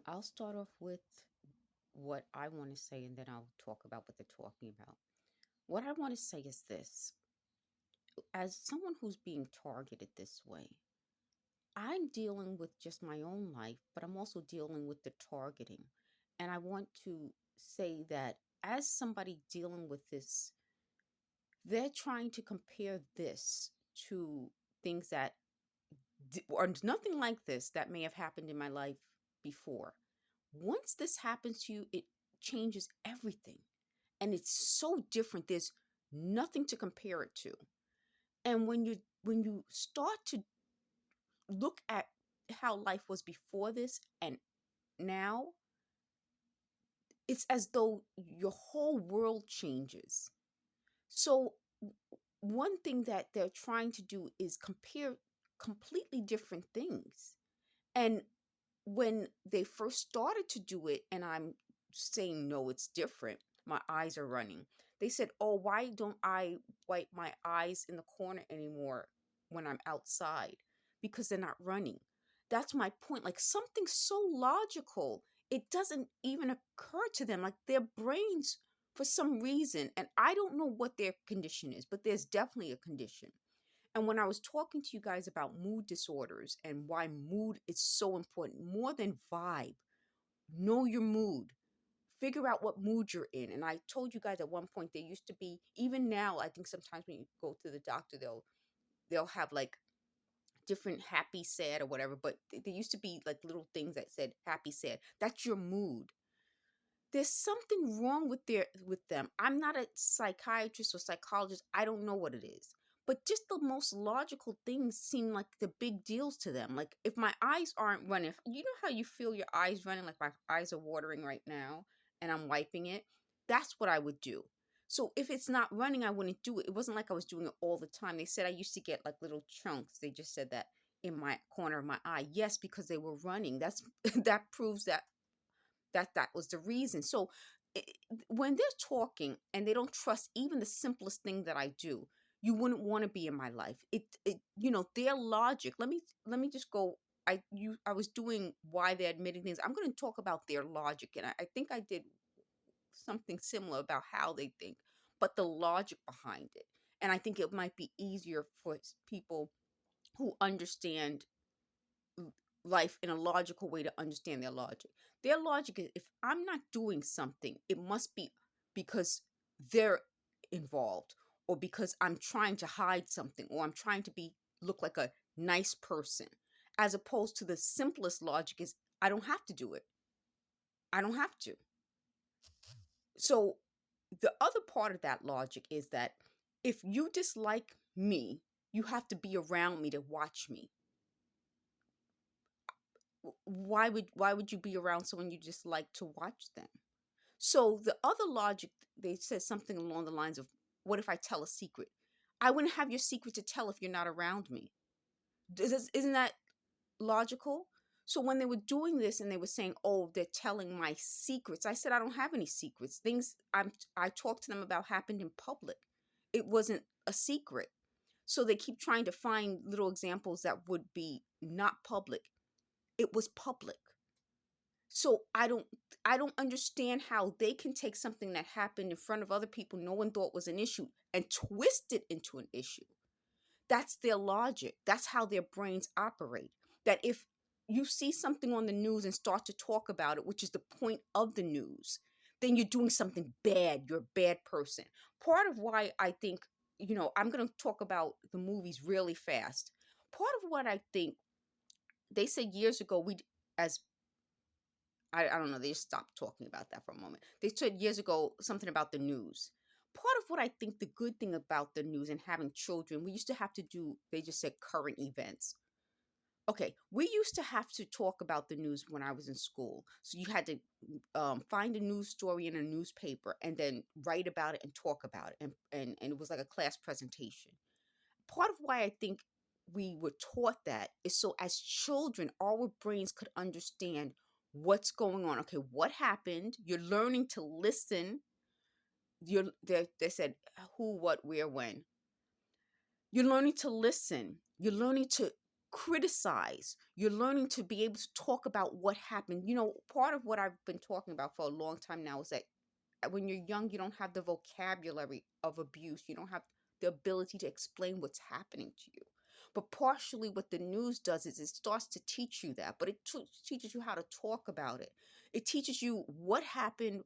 I'll start off with what I want to say and then I'll talk about what they're talking about. What I want to say is this: as someone who's being targeted this way, I'm dealing with just my own life, but I'm also dealing with the targeting. And I want to say that as somebody dealing with this, they're trying to compare this to things that or nothing like this that may have happened in my life before. Once this happens to you, it changes everything. And it's so different. There's nothing to compare it to. And when you start to look at how life was before this and now, it's as though your whole world changes. So one thing that they're trying to do is compare completely different things. And when they first started to do it, and I'm saying, no, it's different, my eyes are running. They said, oh, why don't I wipe my eyes in the corner anymore when I'm outside? Because they're not running. That's my point. Like something so logical, it doesn't even occur to them. Like their brains, for some reason, and I don't know what their condition is, but there's definitely a condition. And when I was talking to you guys about mood disorders and why mood is so important, more than vibe, know your mood. Figure out what mood you're in. And I told you guys at one point there used to be, even now, I think sometimes when you go to the doctor, they'll have like different happy, sad, or whatever. But there used to be like little things that said happy, sad. That's your mood. There's something wrong with them. I'm not a psychiatrist or psychologist. I don't know what it is. But just the most logical things seem like the big deals to them. Like if my eyes aren't running, you know how you feel your eyes running, like my eyes are watering right now and I'm wiping it? That's what I would do. So if it's not running, I wouldn't do it. It wasn't like I was doing it all the time. They said I used to get like little chunks. They just said that in my corner of my eye. Yes, because they were running. That's that proves that was the reason. So when they're talking and they don't trust even the simplest thing that I do, you wouldn't want to be in my life. Their logic. Let me just go. I was doing why they're admitting things. I'm going to talk about their logic, and I think I did something similar about how they think, but the logic behind it. And I think it might be easier for people who understand life in a logical way to understand their logic. Their logic is if I'm not doing something, it must be because they're involved or because I'm trying to hide something or I'm trying to be look like a nice person. As opposed to the simplest logic is I don't have to do it. I don't have to. So the other part of that logic is that if you dislike me, you have to be around me to watch me. Why would you be around someone you just like to watch them? So the other logic, they said something along the lines of, what if I tell a secret? I wouldn't have your secret to tell if you're not around me. Isn't that logical? So when they were doing this and they were saying, oh, they're telling my secrets, I said I don't have any secrets. Things I talked to them about happened in public. It wasn't a secret. So they keep trying to find little examples that would be not public. It was public. So I don't understand how they can take something that happened in front of other people no one thought was an issue and twist it into an issue. That's their logic. That's how their brains operate. That if you see something on the news and start to talk about it, which is the point of the news, then you're doing something bad. You're a bad person. Part of why I think, I'm going to talk about the movies really fast. Part of what I think, they said years ago, as I don't know, they just stopped talking about that for a moment. They said years ago something about the news. Part of what I think the good thing about the news and having children, we used to have to do, they just said current events. Okay, we used to have to talk about the news when I was in school. So you had to find a news story in a newspaper and then write about it and talk about it. And it was like a class presentation. Part of why I think we were taught that is so as children, our brains could understand what's going on. Okay, what happened? You're learning to listen. They said who, what, where, when. You're learning to listen. You're learning to criticize. You're learning to be able to talk about what happened. Part of what I've been talking about for a long time now is that when you're young, you don't have the vocabulary of abuse. You don't have the ability to explain what's happening to you. But partially what the news does is it starts to teach you that, but it teaches you how to talk about it. It teaches you what happened.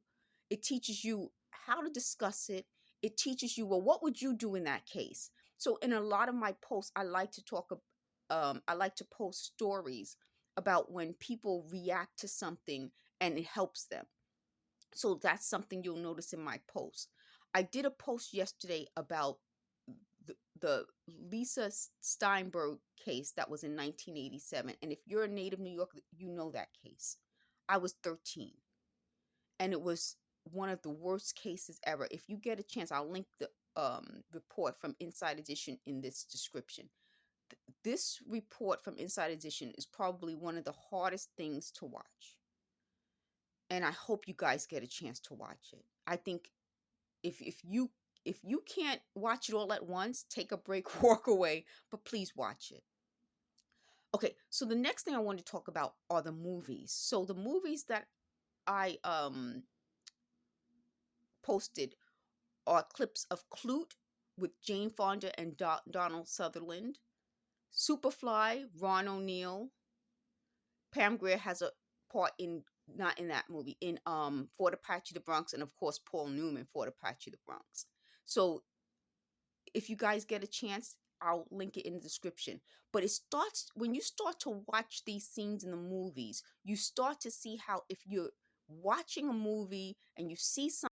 It teaches you how to discuss it. It teaches you, well, what would you do in that case? So in a lot of my posts, I like to post stories about when people react to something and it helps them. So that's something you'll notice in my post. I did a post yesterday about the Lisa Steinberg case that was in 1987. And if you're a native New Yorker, you know that case. I was 13, and it was one of the worst cases ever. If you get a chance, I'll link the report from Inside Edition in this description. This report from Inside Edition is probably one of the hardest things to watch. And I hope you guys get a chance to watch it. I think if you can't watch it all at once, take a break, walk away, but please watch it. Okay, so the next thing I want to talk about are the movies. So the movies that I posted are clips of Clute with Jane Fonda and Donald Sutherland, Superfly, Ron O'Neal. Pam Grier has a part in, not in that movie, in Fort Apache the Bronx, and of course Paul Newman, Fort Apache the Bronx. So if you guys get a chance, I'll link it in the description. But it starts when you start to watch these scenes in the movies, you start to see how if you're watching a movie and you see something